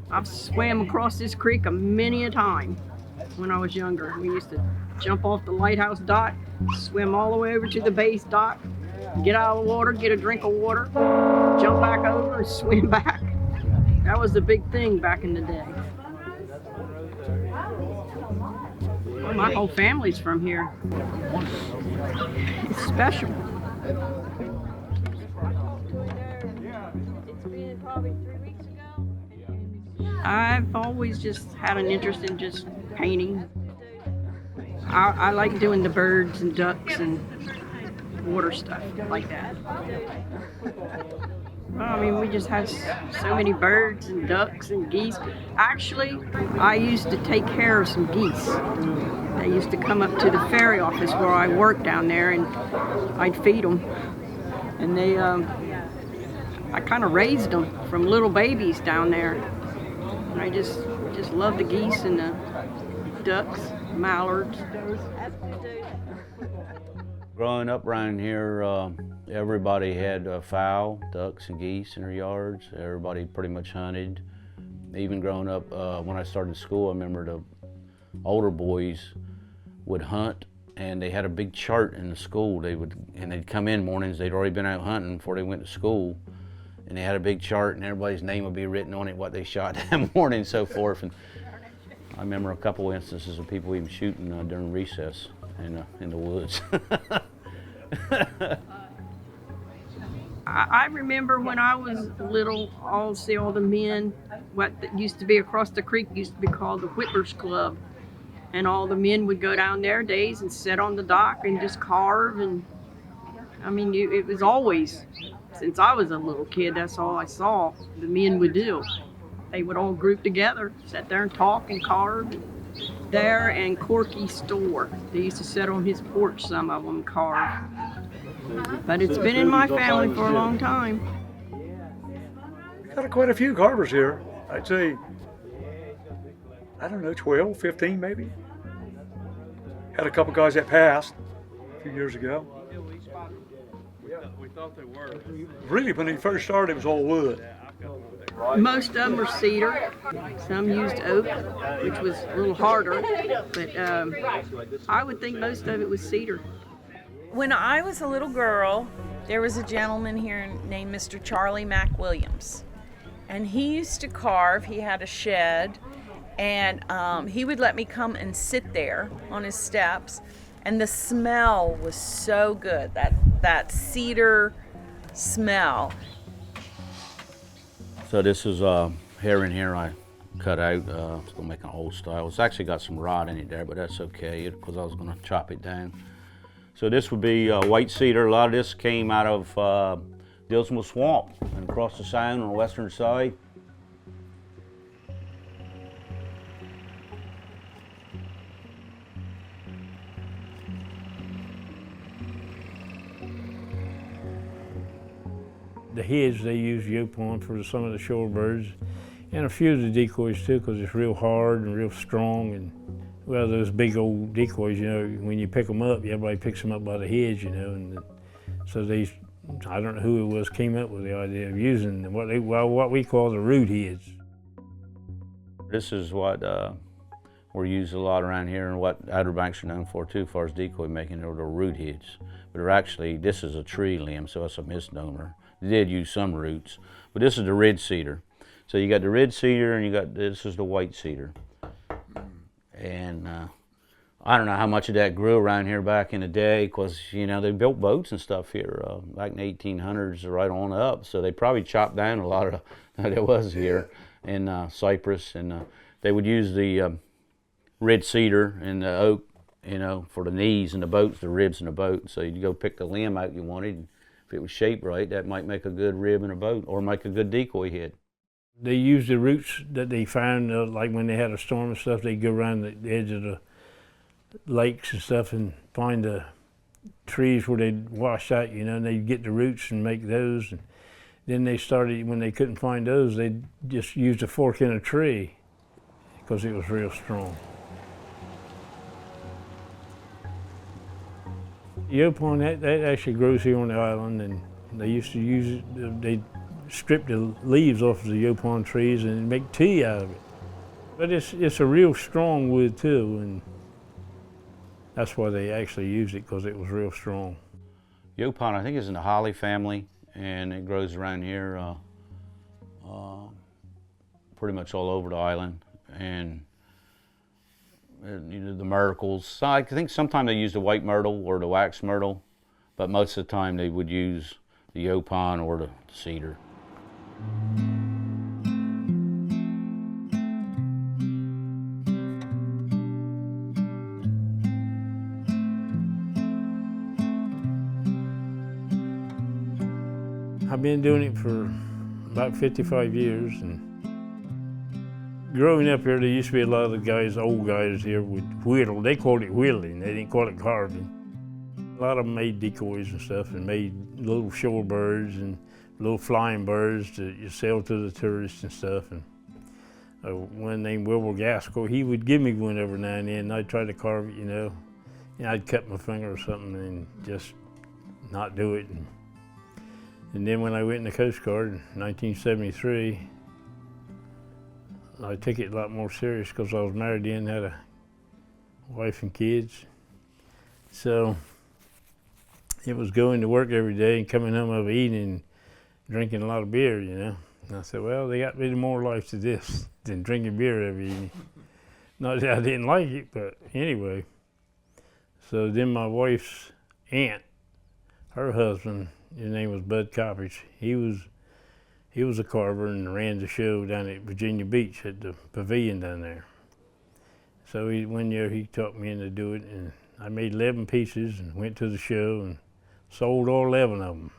I've swam across this creek many a time when I was younger. We used to jump off the lighthouse dock, swim all the way over to the base dock, get out of the water, get a drink of water, jump back over and swim back. That was the big thing back in the day. Well, my whole family's from here. It's special. It's been probably 3 weeks ago. I've always just had an interest in just painting. I like doing the birds and ducks and water stuff like that. Well, I mean, we just have so many birds and ducks and geese. Actually, I used to take care of some geese. They used to come up to the ferry office where I worked down there, and I'd feed them. And I kind of raised them from little babies down there. And I just love the geese and the ducks, mallards. Growing up around here, everybody had fowl, ducks and geese in their yards. Everybody pretty much hunted. Even growing up, when I started school, I remember the older boys would hunt, and they had a big chart in the school. They'd come in mornings, they'd already been out hunting before they went to school, and they had a big chart, and everybody's name would be written on it, what they shot that morning and so forth. And I remember a couple instances of people even shooting during recess in the woods. I remember when I was little, all the men, what used to be across the creek used to be called the Whittlers Club. And all the men would go down there days and sit on the dock and just carve. And I mean, it was always, since I was a little kid, that's all I saw the men would do. They would all group together, sit there and talk and carve. There and Corky's store. They used to sit on his porch, some of them carve. But it's been in my family for a long time. We've got quite a few carvers here. I'd say, I don't know, 12, 15 maybe. Had a couple guys that passed a few years ago. We thought they were. Really, when they first started, it was all wood. Most of them were cedar. Some used oak, which was a little harder, but I would think most of it was cedar. When I was a little girl, there was a gentleman here named Mr. Charlie Mack Williams, and he used to carve. He had a shed, and he would let me come and sit there on his steps, and the smell was so good, that cedar smell. So this is hair in here I cut out. It's gonna make an old style. It's actually got some rot in it there, but that's okay because I was gonna chop it down. So this would be white cedar. A lot of this came out of Dilsma Swamp and across the Sound on the western side. The heads, they use yopon for some of the shorebirds, and a few of the decoys too, because it's real hard and real strong. And well, those big old decoys, you know, when you pick them up, everybody picks them up by the heads, you know. And so these, I don't know who it was, came up with the idea of using what we call the root heads. This is what we're used a lot around here, and what Outer Banks are known for too, as far as decoy making. They're the root heads, but they're actually, this is a tree limb, so it's a misnomer. They did use some roots, but this is the red cedar. So you got the red cedar, and you got, this is the white cedar. And I don't know how much of that grew around here back in the day, because, you know, they built boats and stuff here back in the 1800s right on up. So they probably chopped down a lot of that was here in cypress, and they would use the red cedar and the oak, you know, for the knees and the boats, the ribs in the boat. So you'd go pick the limb out you wanted. And if it was shaped right, that might make a good rib in a boat or make a good decoy head. They used the roots that they found, like when they had a storm and stuff, they'd go around the edge of the lakes and stuff and find the trees where they'd wash out, you know, and they'd get the roots and make those. And then they started, when they couldn't find those, they'd just use a fork in a tree because it was real strong. Yopon, that actually grows here on the island, and they used to use it, they strip the leaves off of the yopon trees and make tea out of it. But it's a real strong wood too, and that's why they actually used it, because it was real strong. Yopon, I think, is in the holly family, and it grows around here pretty much all over the island. And you know, the myrtles. So I think sometimes they use the white myrtle or the wax myrtle, but most of the time they would use the yopon or the cedar. I've been doing it for about 55 years, and growing up here, there used to be a lot of the guys, old guys here, would whittle. They called it whittling, they didn't call it carving. A lot of them made decoys and stuff, and made little shorebirds and little flying birds that you sell to the tourists and stuff. And one named Wilbur Gaskell, he would give me one every now and then, and I'd try to carve it, you know. And I'd cut my finger or something and just not do it. And then when I went in the Coast Guard in 1973, I took it a lot more serious because I was married then, had a wife and kids. So it was going to work every day and coming home of eating and drinking a lot of beer, you know. And I said, well, they got really more life to this than drinking beer every evening. Not that I didn't like it, but anyway. So then my wife's aunt, her husband, his name was Bud Coppage. He was a carver and ran the show down at Virginia Beach at the pavilion down there. So one year he taught me to do it, and I made 11 pieces and went to the show and sold all 11 of them.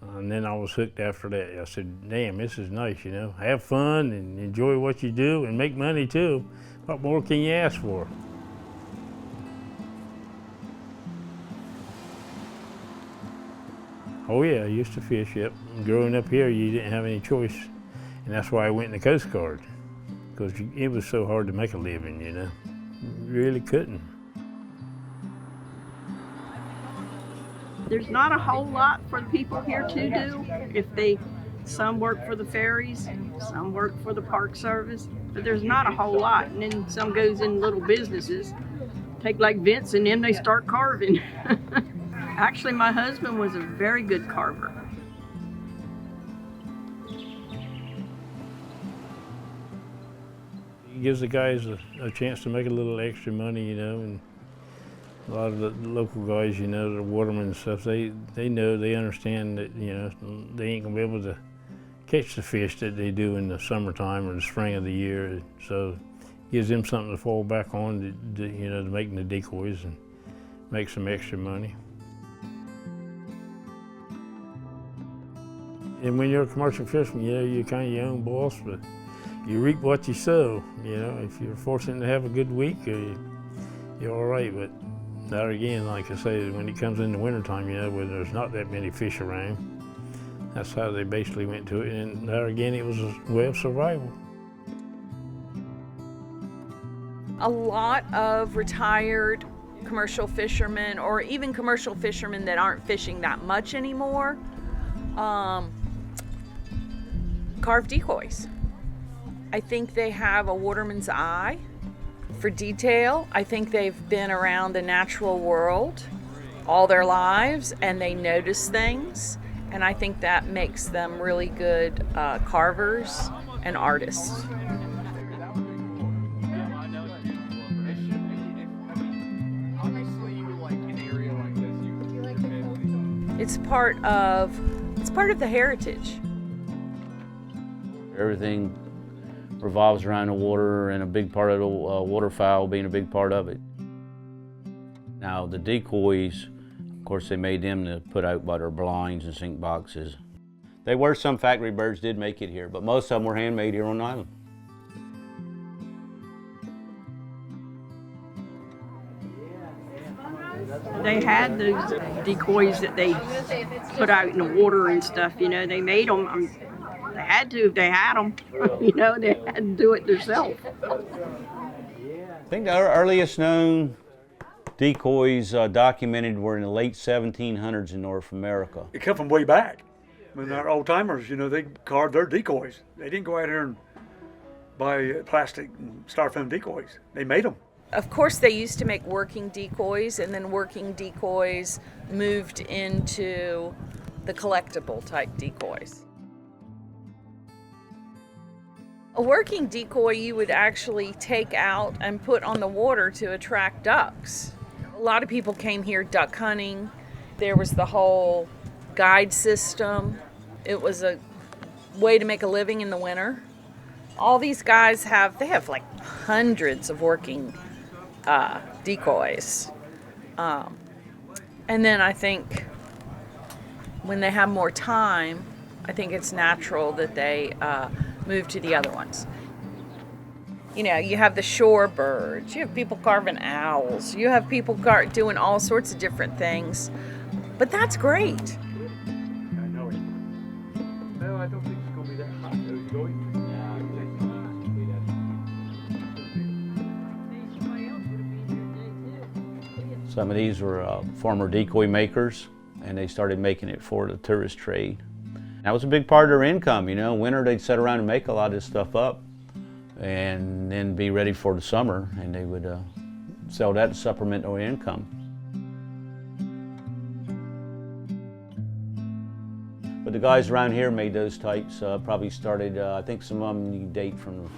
And then I was hooked after that. I said, damn, this is nice, you know. Have fun and enjoy what you do and make money too. What more can you ask for? Oh yeah, I used to fish, yep. Growing up here, you didn't have any choice. And that's why I went in the Coast Guard, because it was so hard to make a living, you know. You really couldn't. There's not a whole lot for the people here to do. Some work for the ferries, some work for the Park Service, but there's not a whole lot. And then some goes in little businesses, take like Vince, and then they start carving. Actually, my husband was a very good carver. It gives the guys a chance to make a little extra money, you know, and a lot of the local guys, you know, the watermen and stuff, they know, they understand that, you know, they ain't gonna be able to catch the fish that they do in the summertime or the spring of the year. So it gives them something to fall back on, you know, to making the decoys and make some extra money. And when you're a commercial fisherman, you know, you're kind of your own boss, but you reap what you sow. You know, if you're fortunate to have a good week, you're all right. But there again, like I say, when it comes in the wintertime, you know, when there's not that many fish around, that's how they basically went to it. And there again, it was a way of survival. A lot of retired commercial fishermen, or even commercial fishermen that aren't fishing that much anymore, carve decoys. I think they have a waterman's eye for detail. I think they've been around the natural world all their lives and they notice things, and I think that makes them really good carvers and artists. It's part of the heritage. Everything revolves around the water, and a big part of the waterfowl being a big part of it. Now the decoys, of course, they made them to put out by their blinds and sink boxes. There were some factory birds did make it here, but most of them were handmade here on the island. They had those decoys that they put out in the water and stuff, you know, they made them. They had to if they had them, you know, they had to do it themselves. I think the earliest known decoys documented were in the late 1700s in North America. It come from way back. When our old timers, you know, they carved their decoys. They didn't go out here and buy plastic and styrofoam decoys. They made them. Of course, they used to make working decoys, and then working decoys moved into the collectible type decoys. A working decoy you would actually take out and put on the water to attract ducks. A lot of people came here duck hunting. There was the whole guide system. It was a way to make a living in the winter. All these guys have like hundreds of working decoys. And then I think when they have more time, I think it's natural that they move to the other ones. You know, you have the shorebirds, you have people carving owls, you have people doing all sorts of different things. But that's great. I know it. No, I don't think it's going to be that hot. Some of these were former decoy makers, and they started making it for the tourist trade. That was a big part of their income, you know. Winter, they'd sit around and make a lot of this stuff up and then be ready for the summer, and they would sell that to supplement their income. But the guys around here made those types, probably started, I think some of them you date from the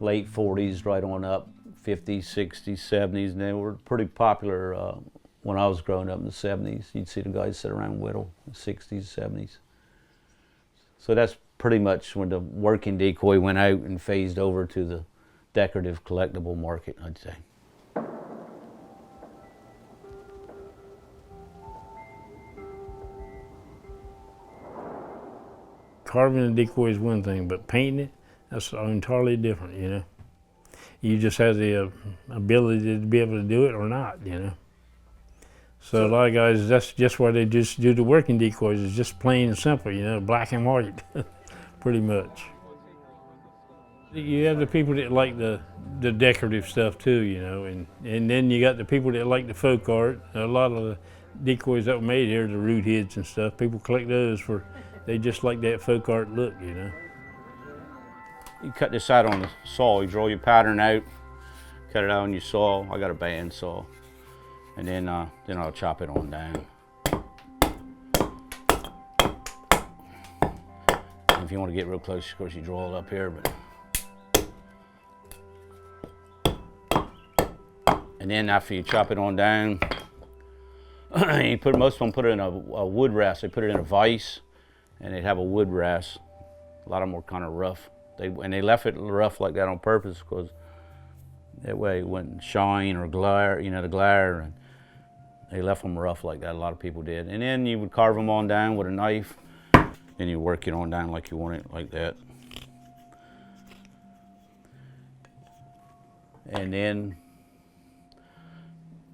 late 40s right on up, 50s, 60s, 70s, and they were pretty popular when I was growing up in the 70s. You'd see the guys sit around and whittle in the 60s, 70s. So that's pretty much when the working decoy went out and phased over to the decorative collectible market, I'd say. Carving a decoy is one thing, but painting it, that's entirely different, you know. You just have the ability to be able to do it or not, you know. So a lot of guys, that's just why they just do the working decoys. It's just plain and simple, you know, black and white, pretty much. You have the people that like the decorative stuff too, you know, and then you got the people that like the folk art. A lot of the decoys that were made here, the root heads and stuff, people collect those for, they just like that folk art look, you know. You cut this out on the saw, you draw your pattern out, cut it out on your saw. I got a band saw. And then I'll chop it on down. And if you want to get real close, of course, you draw it up here. And then after you chop it on down, you put most of them put it in a wood rest. They put it in a vise, and they'd have a wood rest. A lot of them were kind of rough. They left it rough like that on purpose because that way it wouldn't shine or glare, you know, the glare. And they left them rough like that, a lot of people did. And then you would carve them on down with a knife, and you work it on down like you want it, like that. And then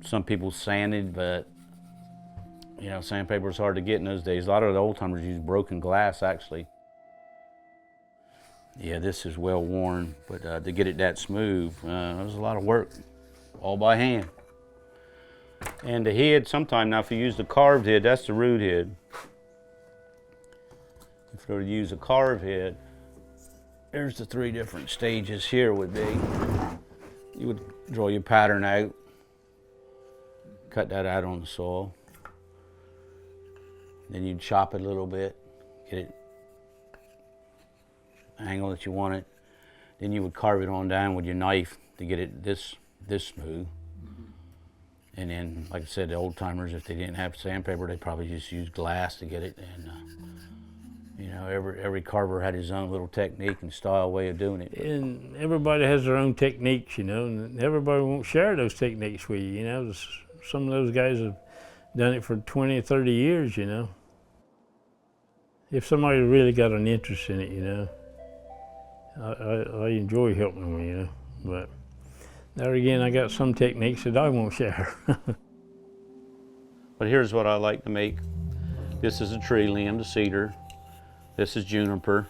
some people sanded, but you know, sandpaper was hard to get in those days. A lot of the old timers used broken glass, actually. Yeah, this is well worn, but to get it that smooth, it was a lot of work, all by hand. And the head, sometimes now if you use the carved head, that's the root head. If you were to use a carved head, there's the three different stages here would be. You would draw your pattern out, cut that out on the saw. Then you'd chop it a little bit, get it angle that you want it. Then you would carve it on down with your knife to get it this smooth. And then, like I said, the old timers, if they didn't have sandpaper, they probably just used glass to get it. And you know, every carver had his own little technique and style way of doing it. And everybody has their own techniques, you know, and everybody won't share those techniques with you, you know. Some of those guys have done it for 20 or 30 years, you know. If somebody really got an interest in it, you know, I enjoy helping them, you know. But there again, I got some techniques that I won't share. But here's what I like to make. This is a tree limb, the cedar. This is juniper.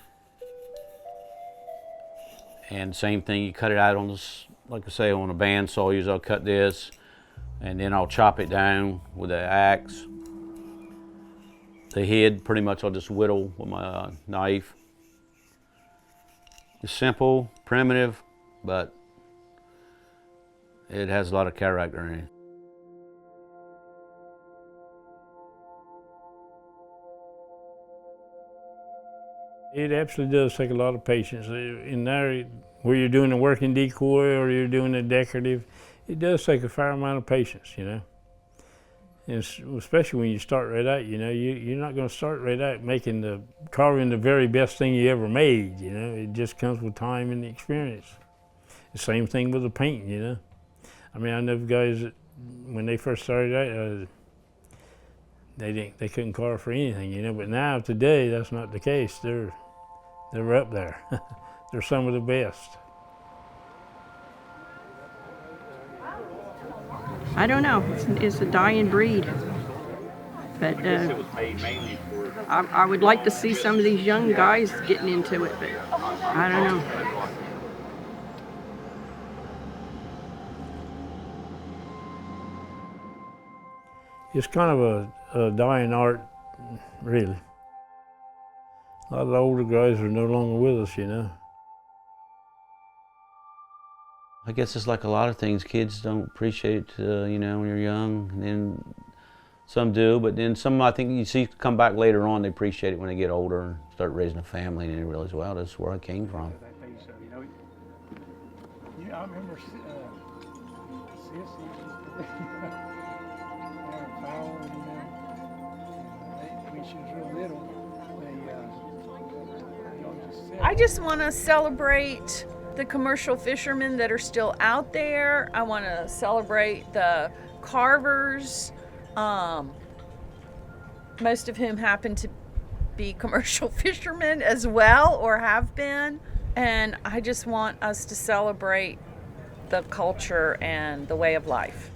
And same thing, you cut it out on this, like I say, on a bandsaw. Usually I'll cut this, and then I'll chop it down with an axe. The head, pretty much I'll just whittle with my knife. It's simple, primitive, but it has a lot of character in it. It absolutely does take a lot of patience. In there, where you're doing a working decoy or you're doing a decorative, it does take a fair amount of patience, you know. And especially when you start right out, you know, you're not going to start right out carving the very best thing you ever made, you know. It just comes with time and the experience. The same thing with the painting, you know. I mean, I know guys that when they first started out, they couldn't carve for anything, you know. But now today, that's not the case. They're up there. They're some of the best. I don't know. It's a dying breed. But I would like to see some of these young guys getting into it, but I don't know. It's kind of a dying art, really. A lot of the older guys are no longer with us, you know. I guess it's like a lot of things. Kids don't appreciate, you know, when you're young. And then some do, but then some I think you see come back later on. They appreciate it when they get older and start raising a family, and they realize, wow, this is where I came from. I remember when she was real little. I just want to celebrate the commercial fishermen that are still out there. I want to celebrate the carvers, most of whom happen to be commercial fishermen as well or have been. And I just want us to celebrate the culture and the way of life.